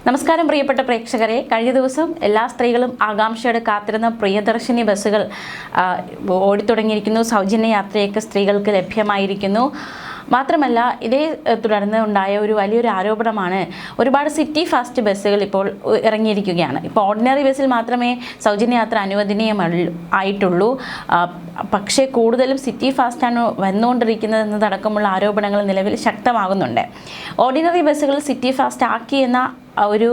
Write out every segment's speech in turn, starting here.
നമസ്കാരം പ്രിയപ്പെട്ട പ്രേക്ഷകരെ, കഴിഞ്ഞ ദിവസം എല്ലാ സ്ത്രീകളും ആകാംക്ഷയോടെ കാത്തിരുന്ന പ്രിയദർശിനി ബസ്സുകൾ ഓടിത്തുടങ്ങിയിരിക്കുന്നു. സൗജന്യ യാത്രയൊക്കെ സ്ത്രീകൾക്ക് ലഭ്യമായിരിക്കുന്നു. മാത്രമല്ല, ഇതേ തുടർന്ന് ഉണ്ടായ ഒരു വലിയൊരു ആരോപണമാണ് ഒരുപാട് സിറ്റി ഫാസ്റ്റ് ബസ്സുകൾ ഇപ്പോൾ ഇറങ്ങിയിരിക്കുകയാണ്. ഇപ്പോൾ ഓർഡിനറി ബസ്സിൽ മാത്രമേ സൗജന്യ യാത്ര ആയിട്ടുള്ളൂ. പക്ഷേ കൂടുതലും സിറ്റി ഫാസ്റ്റാണ് വന്നുകൊണ്ടിരിക്കുന്നതെന്നതടക്കമുള്ള ആരോപണങ്ങൾ നിലവിൽ ശക്തമാകുന്നുണ്ട്. ഓർഡിനറി ബസ്സുകൾ സിറ്റി ഫാസ്റ്റ് ആക്കിയെന്ന ഒരു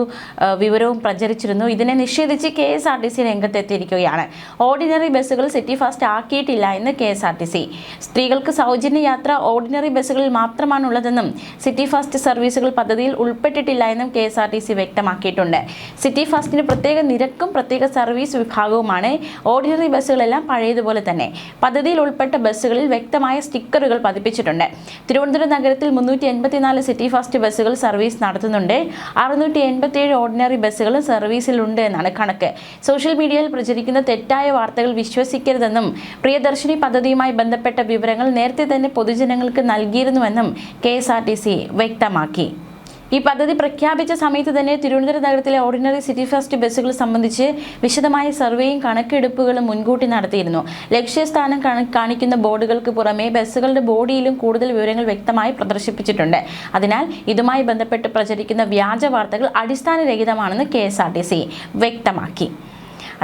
വിവരവും പ്രചരിച്ചിരുന്നു. ഇതിനെ നിഷേധിച്ച് KSRTC രംഗത്തെത്തിയിരിക്കുകയാണ്. ഓർഡിനറി ബസ്സുകൾ സിറ്റി ഫാസ്റ്റ് ആക്കിയിട്ടില്ല എന്ന് KSRTC. സ്ത്രീകൾക്ക് സൗജന്യ യാത്ര ഓർഡിനറി ബസ്സുകളിൽ മാത്രമാണുള്ളതെന്നും സിറ്റി ഫാസ്റ്റ് സർവീസുകൾ പദ്ധതിയിൽ ഉൾപ്പെട്ടിട്ടില്ല എന്നും KSRTC വ്യക്തമാക്കിയിട്ടുണ്ട്. സിറ്റി ഫാസ്റ്റിന് പ്രത്യേക നിരക്കും പ്രത്യേക സർവീസ് വിഭാഗവുമാണ്. ഓർഡിനറി ബസ്സുകളെല്ലാം പഴയതുപോലെ തന്നെ. പദ്ധതിയിൽ ഉൾപ്പെട്ട ബസ്സുകളിൽ വ്യക്തമായ സ്റ്റിക്കറുകൾ പതിപ്പിച്ചിട്ടുണ്ട്. തിരുവനന്തപുരം നഗരത്തിൽ 384 സിറ്റി ഫാസ്റ്റ് ബസ്സുകൾ സർവീസ് നടത്തുന്നുണ്ട്. 687 ഓർഡിനറി ബസ്സുകൾ സർവീസിലുണ്ട് എന്നാണ് കണക്ക്. സോഷ്യൽ മീഡിയയിൽ പ്രചരിക്കുന്ന തെറ്റായ വാർത്തകൾ വിശ്വസിക്കരുതെന്നും പ്രിയദർശിനി പദ്ധതിയുമായി ബന്ധപ്പെട്ട വിവരങ്ങൾ നേരത്തെ തന്നെ പൊതുജനങ്ങൾക്ക് നൽകിയിരുന്നുവെന്നും KSRTC വ്യക്തമാക്കി. ഈ പദ്ധതി പ്രഖ്യാപിച്ച സമയത്ത് തന്നെ തിരുവനന്തപുരം നഗരത്തിലെ ഓർഡിനറി സിറ്റി ഫാസ്റ്റ് ബസ്സുകൾ സംബന്ധിച്ച് വിശദമായ സർവേയും കണക്കെടുപ്പുകളും മുൻകൂട്ടി നടത്തിയിരുന്നു. ലക്ഷ്യസ്ഥാനം കാണിക്കുന്ന ബോർഡുകൾക്ക് പുറമെ ബസ്സുകളുടെ ബോഡിയിലും കൂടുതൽ വിവരങ്ങൾ വ്യക്തമായി പ്രദർശിപ്പിച്ചിട്ടുണ്ട്. അതിനാൽ ഇതുമായി ബന്ധപ്പെട്ട് പ്രചരിക്കുന്ന വ്യാജ വാർത്തകൾ അടിസ്ഥാനരഹിതമാണെന്ന് KSRTC വ്യക്തമാക്കി.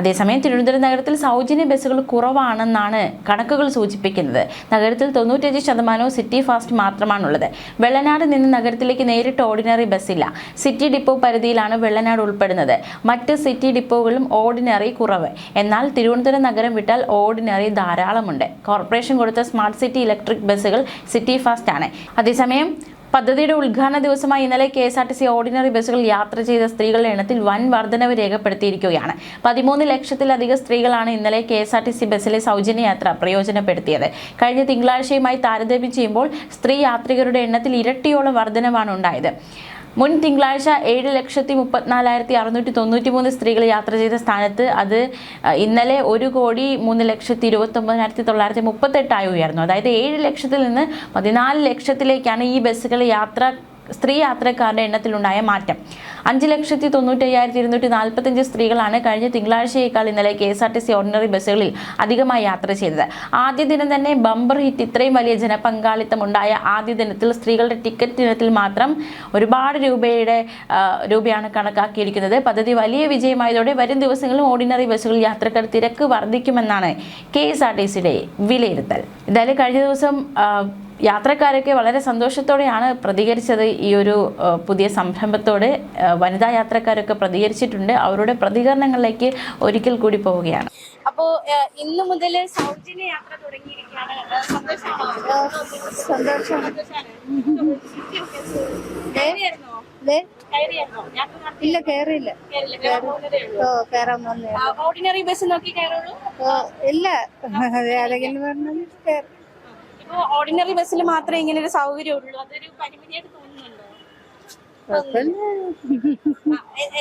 അതേസമയം തിരുവനന്തപുരം നഗരത്തിൽ സൗജന്യ ബസ്സുകൾ കുറവാണെന്നാണ് കണക്കുകൾ സൂചിപ്പിക്കുന്നത്. നഗരത്തിൽ 95% സിറ്റി ഫാസ്റ്റ് മാത്രമാണുള്ളത്. വെള്ളനാട് നിന്ന് നഗരത്തിലേക്ക് നേരിട്ട് ഓർഡിനറി ബസ്സില്ല. സിറ്റി ഡിപ്പോ പരിധിയിലാണ് വെള്ളനാട് ഉൾപ്പെടുന്നത്. മറ്റ് സിറ്റി ഡിപ്പോകളും ഓർഡിനറി കുറവ്. എന്നാൽ തിരുവനന്തപുരം നഗരം വിട്ടാൽ ഓർഡിനറി ധാരാളമുണ്ട്. കോർപ്പറേഷൻ കൊടുത്ത സ്മാർട്ട് സിറ്റി ഇലക്ട്രിക് ബസ്സുകൾ സിറ്റി ഫാസ്റ്റ് ആണ്. അതേസമയം പദ്ധതിയുടെ ഉദ്ഘാടന ദിവസമായി ഇന്നലെ KSRTC ഓർഡിനറി ബസ്സുകൾ യാത്ര ചെയ്ത സ്ത്രീകളുടെ എണ്ണത്തിൽ വൻ വർധനവ് രേഖപ്പെടുത്തിയിരിക്കുകയാണ്. 13 ലക്ഷത്തിലധികം സ്ത്രീകളാണ് ഇന്നലെ KSRTC ബസ്സിലെ സൗജന്യ യാത്ര പ്രയോജനപ്പെടുത്തിയത്. കഴിഞ്ഞ തിങ്കളാഴ്ചയുമായി താരതമ്യം ചെയ്യുമ്പോൾ സ്ത്രീ യാത്രികരുടെ എണ്ണത്തിൽ ഇരട്ടിയോളം വർധനവാണ് ഉണ്ടായത്. മുൻ തിങ്കളാഴ്ച 7,34,693 സ്ത്രീകൾ യാത്ര ചെയ്ത സ്ഥാനത്ത് അത് ഇന്നലെ 1,03,29,938 ഉയർന്നു. അതായത് 7 ലക്ഷത്തിൽ നിന്ന് 14 ലക്ഷത്തിലേക്കാണ് ഈ ബസ്സുകൾ സ്ത്രീ യാത്രക്കാരുടെ എണ്ണത്തിലുണ്ടായ മാറ്റം. 5,95,245 സ്ത്രീകളാണ് കഴിഞ്ഞ തിങ്കളാഴ്ചയേക്കാൾ ഇന്നലെ KSRTC ഓർഡിനറി ബസ്സുകളിൽ അധികമായി യാത്ര ചെയ്തത്. ആദ്യ ദിനം തന്നെ ബമ്പർ ഹിറ്റ്. ഇത്രയും വലിയ ജനപങ്കാളിത്തം ഉണ്ടായ ആദ്യ ദിനത്തിൽ സ്ത്രീകളുടെ ടിക്കറ്റ് ഇനത്തിൽ മാത്രം ഒരുപാട് രൂപയാണ് കണക്കാക്കിയിരിക്കുന്നത്. പദ്ധതി വലിയ വിജയമായതോടെ വരും ദിവസങ്ങളിലും ഓർഡിനറി ബസ്സുകളിൽ യാത്രക്കാർ തിരക്ക് വർദ്ധിക്കുമെന്നാണ് KSRTCയുടെ വിലയിരുത്തൽ. എന്തായാലും കഴിഞ്ഞ ദിവസം യാത്രക്കാരൊക്കെ വളരെ സന്തോഷത്തോടെയാണ് പ്രതികരിച്ചത്. ഈ ഒരു പുതിയ സംരംഭത്തോട് വനിതാ യാത്രക്കാരൊക്കെ പ്രതികരിച്ചിട്ടുണ്ട്. അവരുടെ പ്രതികരണങ്ങളിലേക്ക് ഒരിക്കൽ കൂടി പോവുകയാണ്. അപ്പോ ഇന്നു മുതൽ സൗജന്യ യാത്ര തുടങ്ങിയിരിക്കുകയാണ്. ഇല്ല, കേറിയില്ല. ഓർഡിനറി ബസ് നോക്കി കയറുള്ളൂ? ഇല്ല, ആരെങ്കിലും പറഞ്ഞാൽ ഓർഡിനറി ബസ്സിൽ മാത്രമേ ഇങ്ങനെ ഒരു സൗകര്യം ഉള്ളൂ. അതൊരു പരിമിതിയായിട്ട് തോന്നുന്നുണ്ടോ?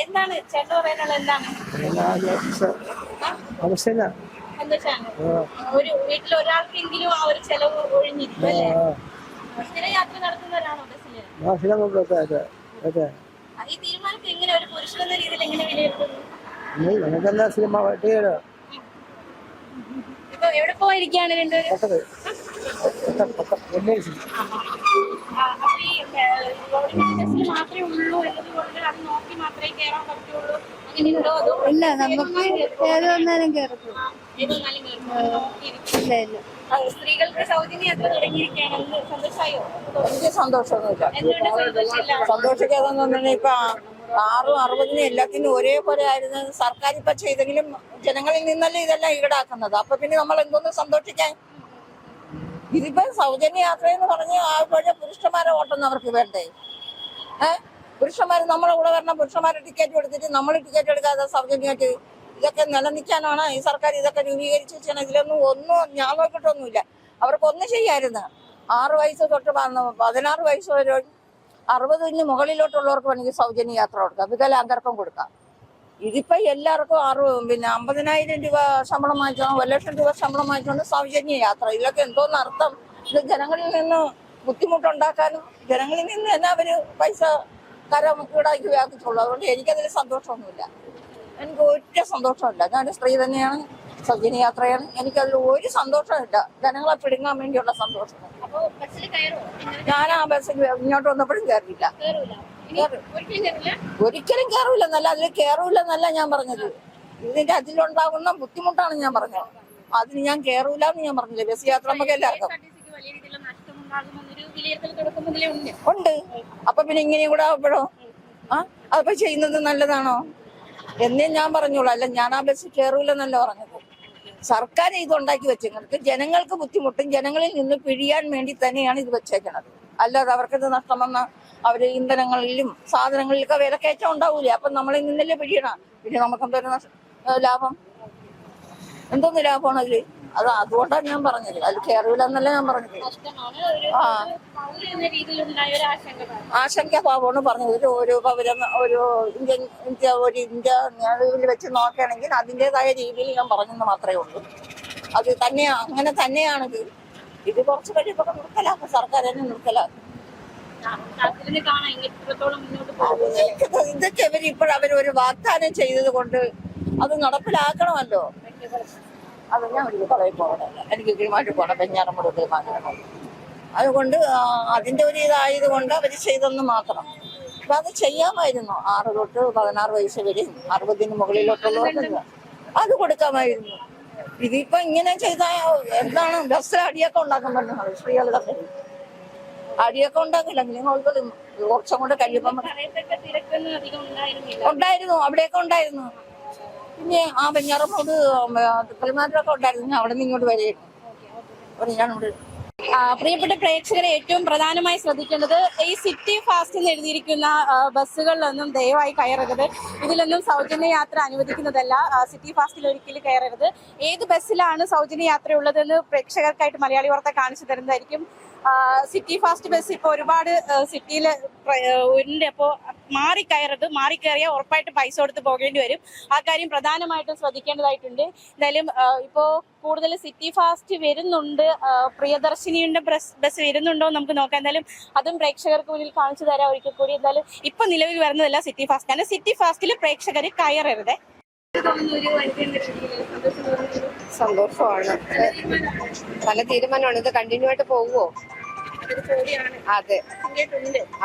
എന്താണ് ചേട്ടൻ പറയാനുള്ളത്? എന്താണ് ഒരു വീട്ടിൽ ഒരാൾക്കെങ്കിലും ആ ഒരു ചെലവ് ഒഴിഞ്ഞിരിക്കും അല്ലേ? സ്ഥിര യാത്ര നടത്തുന്നവരാണോ ബസ്സില്? ഈ തീരുമാനത്തെ എങ്ങനെ ഒരു പുരുഷനെന്ന രീതിയിൽ എങ്ങനെ വിലയിരുത്തുന്നു? ഇപ്പൊ എവിടെ പോയിരിക്കുകയാണ് രണ്ടുപേരും? മാത്രമേ ഉള്ളൂ എന്നതുകൊണ്ട് അത് നോക്കി മാത്രമേ കയറാൻ പറ്റുള്ളൂ? അങ്ങനെയുണ്ടോ? അതോ ഇല്ല, നമുക്ക് ഏതൊന്നാലും കയറത്തുള്ളൂ. സ്ത്രീകൾക്ക് സൗജന്യ യാത്ര തുടങ്ങിയിരിക്കുകയാണെന്ന് സന്തോഷമായോ? സന്തോഷമൊന്നുമില്ല. എന്തുകൊണ്ട് സന്തോഷമില്ല? സന്തോഷിക്കാതെന്ന് പറഞ്ഞാൽ ഇപ്പൊ 6, 60 എല്ലാത്തിനും ഒരേപോലെ ആയിരുന്നു. സർക്കാർ ഇപ്പൊ ചെയ്തെങ്കിലും ജനങ്ങളിൽ നിന്നല്ലേ ഇതെല്ലാം ഈടാക്കുന്നത്. അപ്പൊ പിന്നെ നമ്മൾ എന്തോന്ന് സന്തോഷിക്കാൻ? ഇതിപ്പോ സൗജന്യ യാത്ര എന്ന് പറഞ്ഞ് ആദ്യപ്പോഴേ പുരുഷന്മാരെ ഓട്ടുന്നവർക്ക് വേണ്ടേ? പുരുഷന്മാർ നമ്മളെ കൂടെ വരണം. പുരുഷന്മാരെ ടിക്കറ്റ് എടുത്തിട്ട് നമ്മൾ ടിക്കറ്റ് എടുക്കാതെ സൗജന്യമായിട്ട് ഇതൊക്കെ നിലനിൽക്കാനാണ് ഈ സർക്കാർ ഇതൊക്കെ രൂപീകരിച്ച് വെച്ചാൽ. ഇതിലൊന്നും ഞാൻ നോക്കിയിട്ടൊന്നുമില്ല. അവർക്കൊന്നും ചെയ്യായിരുന്നു. 6 വയസ്സ് തൊട്ട് 16 വയസ്സ് വരെ 60 മുകളിലോട്ടുള്ളവർക്ക് വേണമെങ്കിൽ സൗജന്യ യാത്ര കൊടുക്കാം. വികലാംഗർക്കും കൊടുക്കാം. ഇതിപ്പോ എല്ലാവർക്കും 50,000 രൂപ ശമ്പളം വാങ്ങിച്ചോ, 1,00,000 രൂപ ശമ്പളം വാങ്ങിച്ചോണ്ട് സൗജന്യ യാത്ര. ഇതിലൊക്കെ എന്തോന്ന് അർത്ഥം? ഇത് ജനങ്ങളിൽ നിന്ന് ബുദ്ധിമുട്ടുണ്ടാക്കാനും ജനങ്ങളിൽ നിന്ന് തന്നെ അവര് പൈസ സർക്കാർ ഈടാക്കി വ്യാപിച്ചുള്ളൂ. അതുകൊണ്ട് എനിക്കതിൽ സന്തോഷമൊന്നുമില്ല. എനിക്ക് ഒറ്റ സന്തോഷമില്ല. ഞാനൊരു സ്ത്രീ തന്നെയാണ്, സൗജന്യ യാത്രയാണ്. എനിക്കതിൽ ഒരു സന്തോഷമില്ല. ജനങ്ങളെ പിടുങ്ങാൻ വേണ്ടിയുള്ള സന്തോഷം. അപ്പൊ ബസ്സിൽ കയറുമോ? ഞാൻ ആ ബസ്സിൽ ഇങ്ങോട്ട് വന്നപ്പോഴും കയറിയില്ല. കയറൂല. ഒരിക്കലും കയറില്ല. ഒരിക്കലും കയറൂലെന്നല്ല, അതിൽ കയറൂലെന്നല്ല ഞാൻ പറഞ്ഞത്. ഇതിന്റെ അതിലുണ്ടാകുന്ന ബുദ്ധിമുട്ടാണ് ഞാൻ പറഞ്ഞത്. അതിന് ഞാൻ കയറൂല എന്ന് ഞാൻ പറഞ്ഞില്ല. ബസ് യാത്ര നമുക്ക് എല്ലാവർക്കും KSRTCക്ക് വലിയ രീതിയിലുള്ള നഷ്ടമുണ്ടാകുമെന്നൊരു വിലയിരുത്തൽ തുടക്കമുതലേ ഉണ്ട്. ഉണ്ട്. അപ്പൊ പിന്നെ ഇങ്ങനെയും കൂടെ ആവുമ്പോഴോ അതിപ്പോ ചെയ്യുന്നത് നല്ലതാണോ എന്നേ ഞാൻ പറഞ്ഞോളൂ. അല്ല, ഞാൻ ആ ബസ്സിൽ കയറൂലെന്നല്ല പറഞ്ഞത്. സർക്കാർ ഇത് ഉണ്ടാക്കി വെച്ചേക്കുന്നത് ജനങ്ങൾക്ക് ബുദ്ധിമുട്ടും ജനങ്ങളിൽ നിന്ന് പിഴിയാൻ വേണ്ടി തന്നെയാണ് ഇത് വെച്ചേക്കുന്നത്. അല്ലാതെ അവർക്കിത് നഷ്ടം വന്ന അവര് ഇന്ധനങ്ങളിലും സാധനങ്ങളിലൊക്കെ വിലക്കയറ്റം ഉണ്ടാവൂലേ. അപ്പൊ നമ്മളിൽ നിന്നല്ലേ പിഴിയണം. പിന്നെ നമുക്ക് എന്തോരം ലാഭം, എന്തോന്ന് ലാഭമാണ് അതില്. അതുകൊണ്ടാണ് ഞാൻ പറഞ്ഞത്. അതിൽ കയറൂലെന്നല്ല ഞാൻ പറഞ്ഞത്. നഷ്ടമാണ് പൗര എന്ന രീതിയിലുണ്ടായ ഒരു ആശങ്കയാണ്. ആശങ്കാഭാവമാണ് പറഞ്ഞത്. ഒരു പൗരം ഒരു ഇന്ത്യ നിലവിൽ വെച്ച് നോക്കുകയാണെങ്കിൽ അതിൻ്റെതായ രീതിയിൽ ഞാൻ പറഞ്ഞെന്ന് മാത്രമേ ഉള്ളൂ. അത് തന്നെയാ, അങ്ങനെ തന്നെയാണിത്. ഇത് കുറച്ച് കഴിയുമ്പോൾ നിർത്തലാക്കും, സർക്കാർ തന്നെ നിർത്തലാക്കും. കാണാം ഇത്രത്തോളം മുന്നോട്ട് പോകും. ഇതൊക്കെ അവരൊരു വാഗ്ദാനം ചെയ്തത് കൊണ്ട് അത് നടപ്പിലാക്കണമല്ലോ. അത് ഞാൻ ഒരു കളയിൽ പോകണമല്ല, എനിക്ക് കീഴ്മാറ്റി പോകണം, വെഞ്ഞാറമ്മൂട് കീഴ്മാറ്റണം. അതുകൊണ്ട് അതിൻ്റെ ഒരു ഇതായത് കൊണ്ട് അവർ ചെയ്തെന്ന് മാത്രം. അപ്പൊ അത് ചെയ്യാമായിരുന്നു. 6 തൊട്ട് 16 വയസ്സ് വരെയും 60-ന് മുകളിലോട്ടുള്ളവർക്ക് അത് കൊടുക്കാമായിരുന്നു. ഇതിപ്പോ ഇങ്ങനെ ചെയ്താൽ എന്താണ്? ബസ്സിൽ അടിയൊക്കെ ഉണ്ടാക്കാൻ പറ്റുന്നത് സ്ത്രീകളുടെ അടിയൊക്കെ ഉണ്ടാക്കില്ലെങ്കിൽ കുറച്ചും കൂടെ കഴിയുമ്പോൾ ഉണ്ടായിരുന്നു, അവിടെയൊക്കെ ഉണ്ടായിരുന്നു. പിന്നെ ആ വെഞ്ഞാറമ്മൂട് കിളിമാറ്റമൊക്കെ ഉണ്ടായിരുന്നു. അവിടെ നിന്ന് ഇങ്ങോട്ട് വരെയായിരുന്നു. ഞാനിവിടെ പ്രിയപ്പെട്ട പ്രേക്ഷകരെ ഏറ്റവും പ്രധാനമായി ശ്രദ്ധിക്കേണ്ടത് ഈ സിറ്റി ഫാസ്റ്റ് എന്ന് എഴുതിയിരിക്കുന്ന ബസ്സുകളിലൊന്നും ദയവായി കയറരുത്. ഇതിലൊന്നും സൗജന്യ യാത്ര അനുവദിക്കുന്നതല്ല. സിറ്റി ഫാസ്റ്റിൽ ഒരിക്കലും കയറരുത്. ഏത് ബസ്സിലാണ് സൗജന്യ യാത്ര ഉള്ളതെന്ന് പ്രേക്ഷകർക്കായിട്ട് മലയാളി വാർത്ത കാണിച്ചു തരുന്നതായിരിക്കും. സിറ്റി ഫാസ്റ്റ് ബസ് ഇപ്പോൾ ഒരുപാട് സിറ്റിയിൽ ഉണ്ട്. അപ്പോൾ മാറിക്കയറിയാൽ ഉറപ്പായിട്ട് പൈസ കൊടുത്ത് പോകേണ്ടി വരും. ആ കാര്യം പ്രധാനമായിട്ടും ശ്രദ്ധിക്കേണ്ടതായിട്ടുണ്ട്. എന്തായാലും ഇപ്പോൾ കൂടുതൽ സിറ്റി ഫാസ്റ്റ് വരുന്നുണ്ട്, പ്രിയദർശിനിയുടെ ബസ് വരുന്നുണ്ടോ എന്ന് നമുക്ക് നോക്കാം. എന്തായാലും അതും പ്രേക്ഷകർക്ക് മുന്നിൽ കാണിച്ചു തരാം ഒരിക്കൽ കൂടി. എന്തായാലും ഇപ്പൊ നിലവിൽ വരുന്നതല്ല സിറ്റി ഫാസ്റ്റ് ആണ്. സിറ്റി ഫാസ്റ്റിൽ പ്രേക്ഷകർ കയറരുത്. സന്തോഷമാണ്, നല്ല തീരുമാനമാണ്. ഇത് കണ്ടിന്യൂ ആയിട്ട് പോകുമോ? അതെ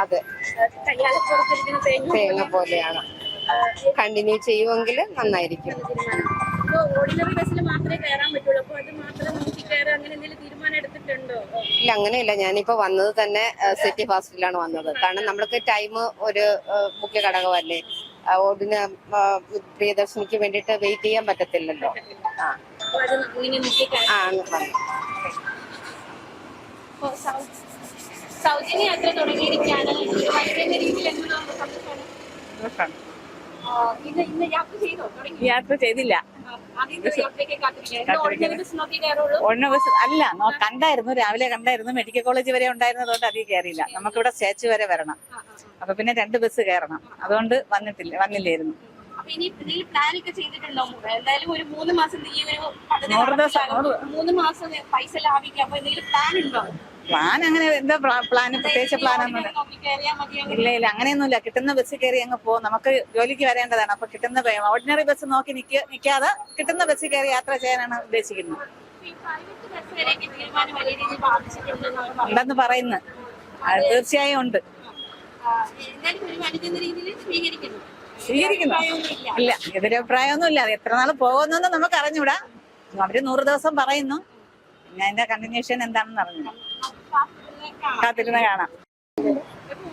അതെ, തേങ്ങ പോലെയാണ്. കണ്ടിന്യൂ ചെയ്യുമെങ്കിൽ നന്നായിരിക്കും. ഓർഡിനറി ബസ്സിൽ മാത്രമേ കയറാൻ പറ്റുള്ളൂ. അപ്പോൾ അത് മാത്രം നോക്കി കയറാൻ അങ്ങനെ എന്തെങ്കിലും തീരുമാനം എടുത്തിട്ടുണ്ടോ? ഇല്ല, അങ്ങനെയില്ല. ഞാനിപ്പോ വന്നത് തന്നെ സിറ്റി ഫാസ്റ്റിലാണ് വന്നത്. കാരണം നമ്മൾക്ക് ടൈം ഒരു മുഖ്യ ഘടകമല്ലേ. ഓർഡിന് പ്രിയദർശിനിക്ക് വേണ്ടിയിട്ട് വെയിറ്റ് ചെയ്യാൻ പറ്റത്തില്ലല്ലോ. സൗജന്യ യാത്ര തുടങ്ങിയിരിക്കുകയാണ്. രീതിയിൽ ഇന്ന് യാത്ര ചെയ്തോ? യാത്ര ചെയ്തില്ല. ഓർഡിനറി ബസ് അല്ല, കണ്ടായിരുന്നു, രാവിലെ കണ്ടായിരുന്നു. മെഡിക്കൽ കോളേജ് വരെ ഉണ്ടായിരുന്നതുകൊണ്ട് അതിൽ കയറിയില്ല. നമുക്കിവിടെ സ്റ്റാച്ചു വരെ വരണം. അപ്പൊ പിന്നെ 2 ബസ് കയറണം. അതുകൊണ്ട് വന്നില്ലായിരുന്നു. എന്തായാലും ഒരു 3 മാസം ഈ ഒരു 3 മാസം പൈസ ലാഭിക്കാം. അപ്പൊ എന്തെങ്കിലും പ്ലാൻ ഉണ്ടോ? പ്ലാൻ അങ്ങനെ എന്താ പ്ലാൻ? പ്രത്യേകിച്ച് പ്ലാനൊന്നും ഇല്ല. അങ്ങനെയൊന്നുമില്ല. കിട്ടുന്ന ബസ് കയറി അങ്ങ് പോകും. നമുക്ക് ജോലിക്ക് വരേണ്ടതാണ്. അപ്പൊ കിട്ടുന്ന ഓർഡിനറി ബസ് നോക്കി നിൽക്കാതെ കിട്ടുന്ന ബസ് കയറി യാത്ര ചെയ്യാനാണ് ഉദ്ദേശിക്കുന്നത്. ഉണ്ടെന്ന് പറയുന്നു. അത് തീർച്ചയായും ഉണ്ട്. സ്വീകരിക്കുന്നു. ഇല്ല, എതിരഭിപ്രായമൊന്നുമില്ല. അത് എത്ര നാൾ പോകുന്നൊന്നും നമുക്ക് അറിഞ്ഞൂടാ. അവര് 100 ദിവസം പറയുന്നു. പിന്നെ അതിന്റെ കണ്ടിന്യൂഷൻ എന്താണെന്ന് അറിഞ്ഞു കാത്തിരുന്ന് കാണാം.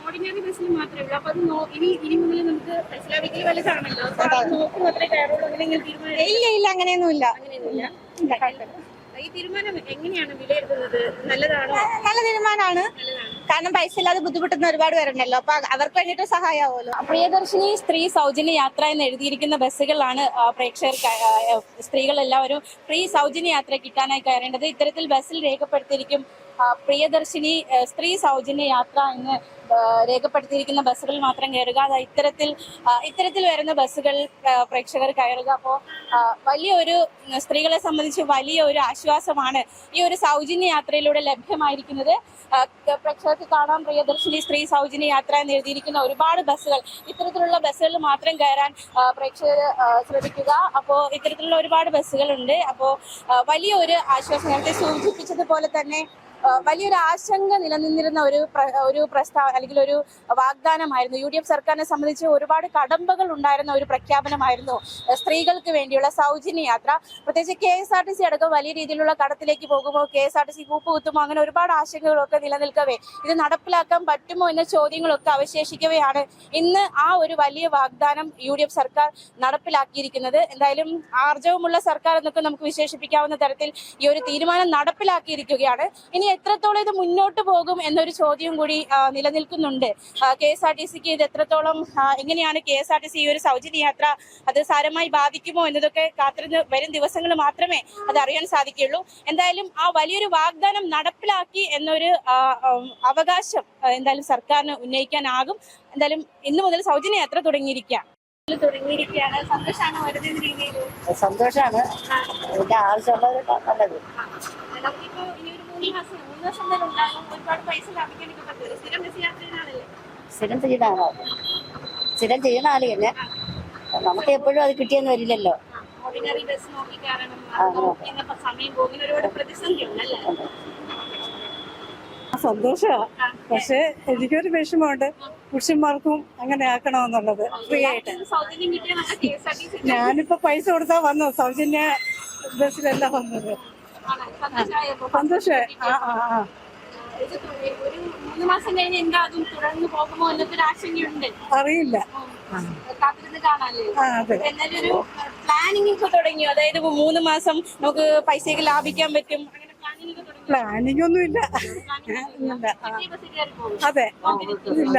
ഓർഡിനറി ബസ്സിൽ മാത്രമേ ഉള്ളൂ. അപ്പൊ ഇനി മുതൽ നമുക്ക് വലുതാണല്ലോ. ഇല്ല, അങ്ങനെയൊന്നുമില്ല. ഈ തീരുമാനം എങ്ങനെയാണ് വിലയിരുത്തുന്നത്? നല്ലതാണോ? നല്ല തീരുമാനമാണ്. കാരണം പൈസ ഇല്ലാതെ ബുദ്ധിമുട്ടുന്ന ഒരുപാട് പേരുണ്ടല്ലോ. അപ്പൊ അവർക്ക് വേണ്ടിയിട്ട് സഹായമാവുമല്ലോ. പ്രിയദർശിനി സ്ത്രീ സൗജന്യ യാത്ര എന്ന് എഴുതിയിരിക്കുന്ന ബസ്സുകളിലാണ് പ്രേക്ഷകർ സ്ത്രീകൾ എല്ലാവരും ഫ്രീ സൗജന്യ യാത്ര കിട്ടാനായി കയറേണ്ടത്. ഇത്തരത്തിൽ ബസ്സിൽ രേഖപ്പെടുത്തിയിരിക്കും പ്രിയദർശിനി സ്ത്രീ സൗജന്യ യാത്ര എന്ന് രേഖപ്പെടുത്തിയിരിക്കുന്ന ബസ്സുകളിൽ മാത്രം കയറുക. അത് ഇത്തരത്തിൽ വരുന്ന ബസ്സുകൾ പ്രേക്ഷകർ കയറുക. അപ്പോൾ വലിയൊരു സ്ത്രീകളെ സംബന്ധിച്ച് വലിയ ഒരു ആശ്വാസമാണ് ഈ ഒരു സൗജന്യ യാത്രയിലൂടെ ലഭ്യമായിരിക്കുന്നത്. പ്രേക്ഷകർക്ക് കാണാം, പ്രിയദർശിനി സ്ത്രീ സൗജന്യ യാത്ര എന്ന് എഴുതിയിരിക്കുന്ന ഒരുപാട് ബസ്സുകൾ. ഇത്തരത്തിലുള്ള ബസ്സുകളിൽ മാത്രം കയറാൻ പ്രേക്ഷകർ ശ്രമിക്കുക. അപ്പോൾ ഇത്തരത്തിലുള്ള ഒരുപാട് ബസ്സുകളുണ്ട്. അപ്പോൾ വലിയൊരു ആശ്വാസം, നേരത്തെ സൂചിപ്പിച്ചതുപോലെ തന്നെ വലിയൊരു ആശങ്ക നിലനിന്നിരുന്ന ഒരു പ്രസ്താവന അല്ലെങ്കിൽ ഒരു വാഗ്ദാനമായിരുന്നു. UDF സർക്കാരിനെ സംബന്ധിച്ച് ഒരുപാട് കടമ്പകൾ ഉണ്ടായിരുന്ന ഒരു പ്രഖ്യാപനമായിരുന്നു സ്ത്രീകൾക്ക് വേണ്ടിയുള്ള സൗജന്യ യാത്ര. പ്രത്യേകിച്ച് KSRTC അടക്കം വലിയ രീതിയിലുള്ള കടത്തിലേക്ക് പോകുമോ, KSRTC കൂപ്പ് കുത്തുമോ, അങ്ങനെ ഒരുപാട് ആശങ്കകളൊക്കെ നിലനിൽക്കവേ ഇത് നടപ്പിലാക്കാൻ പറ്റുമോ എന്ന ചോദ്യങ്ങളൊക്കെ അവശേഷിക്കവെയാണ് ഇന്ന് ആ ഒരു വലിയ വാഗ്ദാനം UDF സർക്കാർ നടപ്പിലാക്കിയിരിക്കുന്നത്. എന്തായാലും ആർജവമുള്ള സർക്കാർ എന്നൊക്കെ നമുക്ക് വിശേഷിപ്പിക്കാവുന്ന തരത്തിൽ ഈ ഒരു തീരുമാനം നടപ്പിലാക്കിയിരിക്കുകയാണ്. ഇനി എത്രത്തോളം ഇത് മുന്നോട്ട് പോകും എന്നൊരു ചോദ്യം കൂടി നിലനിൽക്കുന്നുണ്ട്. KSRTCക്ക് ഇത് എത്രത്തോളം, എങ്ങനെയാണ് KSRTC ഈ ഒരു സൗജന്യ യാത്ര അത് സാരമായി ബാധിക്കുമോ എന്നതൊക്കെ കാത്തിരുന്ന് വരും ദിവസങ്ങൾ മാത്രമേ അത് അറിയാൻ സാധിക്കുകയുള്ളൂ. എന്തായാലും ആ വലിയൊരു വാഗ്ദാനം നടപ്പിലാക്കി എന്നൊരു അവകാശം എന്തായാലും സർക്കാരിന് ഉന്നയിക്കാനാകും. എന്തായാലും ഇന്നു മുതൽ സൗജന്യ യാത്ര തുടങ്ങിയിരിക്കുകയാണ്. സന്തോഷമാണ് വരുന്ന രീതിയിൽ. സന്തോഷമാണ്. ഇതിന്റെ ആവശ്യമുള്ളവരൊക്കെ നല്ലത്. നമുക്കിപ്പോ ഇനി ഒരു 3 വർഷം തന്നെ ഉണ്ടാകും. ഒരുപാട് പൈസ ലാഭിക്കാനൊക്കെ പറ്റും. സ്ഥിരം ബസ് യാത്രയാണല്ലേ? സ്ഥിരം ചെയ്യുന്നതാണോ? സ്ഥിരം ചെയ്യുന്ന ആള് തന്നെ. നമുക്ക് എപ്പോഴും അത് കിട്ടിയെന്ന് വരില്ലല്ലോ. ഓർഡിനറി ബസ് നോക്കി കയറണം, സമയം പോകുന്ന ഒരുപാട് പ്രതിസന്ധി ഉണ്ടല്ലേ? സന്തോഷമാണ്. പക്ഷെ എനിക്കൊരു വിഷമമുണ്ട്, പുരുഷന്മാർക്കും അങ്ങനെ ആക്കണമെന്നുള്ളത്. ഫ്രീ ആയിട്ട് സൗജന്യം കിട്ടിയ KSRTC ഞാനിപ്പോ പൈസ കൊടുത്താ വന്നു, സൗജന്യ ബസ്സിലല്ല വന്നത്. സന്തോഷമായി. ഒരു 3 മാസം കഴിഞ്ഞ് എന്താ അതും തുടർന്ന് പോകുമോ എന്നൊക്കെ ഒരു ആശങ്കയുണ്ട്. അറിയില്ല. കാത്തിരുന്ന് കാണാല്ലേ? അതെ. എന്നാലും ഒരു പ്ലാനിങ് ഒക്കെ തുടങ്ങിയോ? അതായത് 3 മാസം നമുക്ക് പൈസയൊക്കെ ലാഭിക്കാൻ പറ്റും, അങ്ങനെ പ്ലാനിങ് ഒക്കെ തുടങ്ങി? പ്ലാനിങ് ഒന്നും ഇല്ല. അതെ, ഇല്ല.